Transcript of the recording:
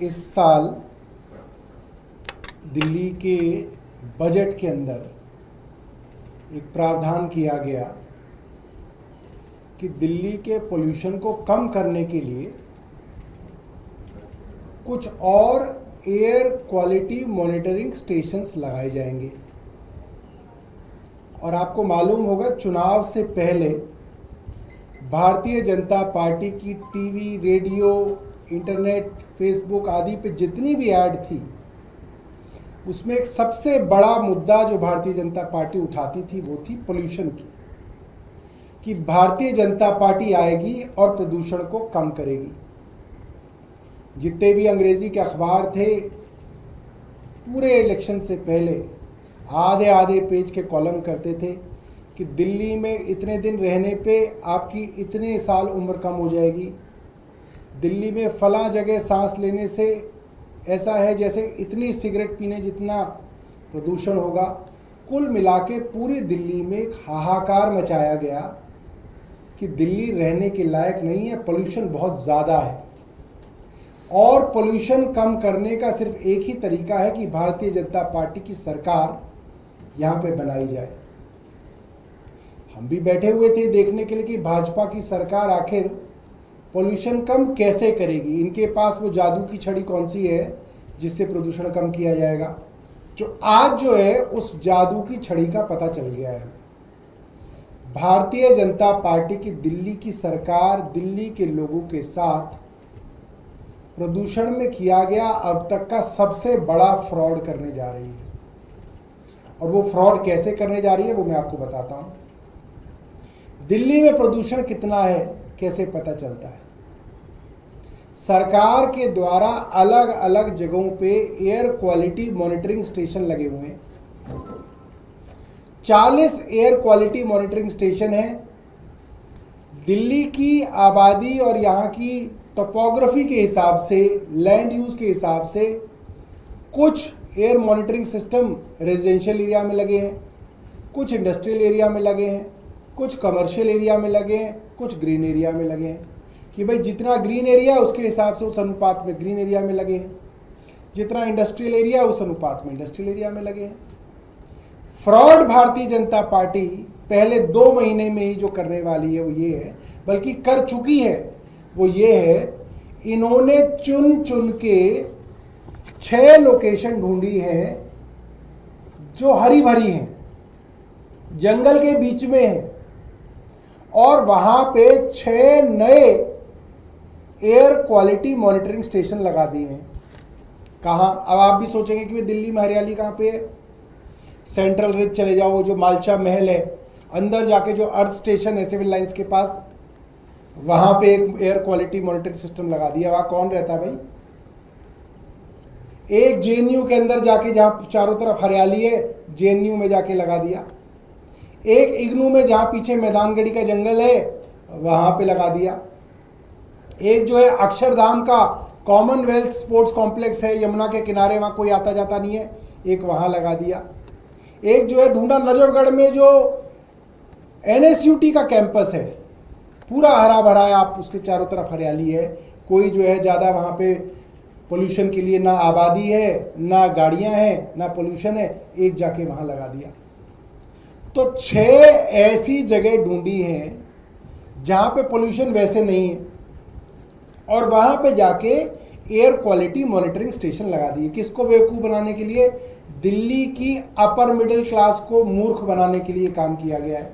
इस साल दिल्ली के बजट के अंदर एक प्रावधान किया गया कि दिल्ली के पोल्यूशन को कम करने के लिए कुछ और एयर क्वालिटी मॉनिटरिंग स्टेशंस लगाए जाएंगे। और आपको मालूम होगा, चुनाव से पहले भारतीय जनता पार्टी की टीवी, रेडियो, इंटरनेट, फेसबुक आदि पे जितनी भी ऐड थी, उसमें एक सबसे बड़ा मुद्दा जो भारतीय जनता पार्टी उठाती थी वो थी पोल्यूशन की, कि भारतीय जनता पार्टी आएगी और प्रदूषण को कम करेगी। जितने भी अंग्रेजी के अखबार थे, पूरे इलेक्शन से पहले आधे आधे पेज के कॉलम करते थे कि दिल्ली में इतने दिन रहने पे आपकी इतने साल उम्र कम हो जाएगी, दिल्ली में फला जगह सांस लेने से ऐसा है जैसे इतनी सिगरेट पीने जितना प्रदूषण होगा। कुल मिला के पूरी दिल्ली में एक हाहाकार मचाया गया कि दिल्ली रहने के लायक नहीं है, पोल्यूशन बहुत ज़्यादा है। और पोल्यूशन कम करने का सिर्फ एक ही तरीका है कि भारतीय जनता पार्टी की सरकार यहाँ पे बनाई जाए। हम भी बैठे हुए थे देखने के लिए कि भाजपा की सरकार आखिर पोल्यूशन कम कैसे करेगी। इनके पास वो जादू की छड़ी कौन सी है जिससे प्रदूषण कम किया जाएगा। जो आज जो है उस जादू की छड़ी का पता चल गया है। भारतीय जनता पार्टी की दिल्ली की सरकार दिल्ली के लोगों के साथ प्रदूषण में किया गया अब तक का सबसे बड़ा फ्रॉड करने जा रही है। और वो फ्रॉड कैसे करने जा रही है वो मैं आपको बताता हूँ। दिल्ली में प्रदूषण कितना है कैसे पता चलता है? सरकार के द्वारा अलग अलग जगहों पे एयर क्वालिटी मॉनिटरिंग स्टेशन लगे हुए हैं। 40 एयर क्वालिटी मॉनिटरिंग स्टेशन हैं। दिल्ली की आबादी और यहाँ की टोपोग्राफी के हिसाब से, लैंड यूज़ के हिसाब से कुछ air monitoring system residential area में लगे हैं, कुछ इंडस्ट्रियल एरिया में लगे हैं, कुछ कमर्शियल एरिया में लगे हैं, कुछ ग्रीन एरिया में लगे हैं। कि भाई जितना ग्रीन एरिया उसके हिसाब से उस अनुपात में ग्रीन एरिया में लगे हैं, जितना इंडस्ट्रियल एरिया उस अनुपात में इंडस्ट्रियल एरिया में लगे हैं। फ्रॉड भारतीय जनता पार्टी पहले 2 महीने में ही जो करने वाली है वो ये है, बल्कि कर चुकी है, वो ये है, इन्होंने चुन चुन के 6 लोकेशन ढूंढी हैं जो हरी भरी हैं, जंगल के बीच में है, और वहां पे 6 नए एयर क्वालिटी मॉनिटरिंग स्टेशन लगा दिए हैं। कहाँ? अब आप भी सोचेंगे कि दिल्ली में हरियाली कहाँ पे है? सेंट्रल रिज चले जाओ, जो मालचा महल है, अंदर जाके जो अर्थ स्टेशन है सिविल लाइंस के पास, वहां पे एक एयर क्वालिटी मॉनिटरिंग सिस्टम लगा दिया। वहां कौन रहता है भाई? एक जेएनयू के अंदर जाके, जहां चारों तरफ हरियाली है, जेएनयू में जाके लगा दिया। एक इग्नू में जहां पीछे मैदानगढ़ी का जंगल है वहां पे लगा दिया। एक जो है अक्षरधाम का कॉमनवेल्थ स्पोर्ट्स कॉम्प्लेक्स है यमुना के किनारे, वहां कोई आता जाता नहीं है, एक वहां लगा दिया। एक जो है ढूंढा नजफगढ़ में जो एनएसयूटी का कैंपस है, पूरा हरा भरा है, आप उसके चारों तरफ हरियाली है, कोई जो है ज़्यादा वहाँ पे पोल्यूशन के लिए ना आबादी है, ना गाड़ियाँ हैं, ना पोल्यूशन है, एक जाके वहाँ लगा दिया। तो 6 ऐसी जगह ढूंढी हैं जहाँ पे पोल्यूशन वैसे नहीं है, और वहाँ पे जाके एयर क्वालिटी मॉनिटरिंग स्टेशन लगा दिए। किसको बेवकूफ़ बनाने के लिए? दिल्ली की अपर मिडिल क्लास को मूर्ख बनाने के लिए काम किया गया है।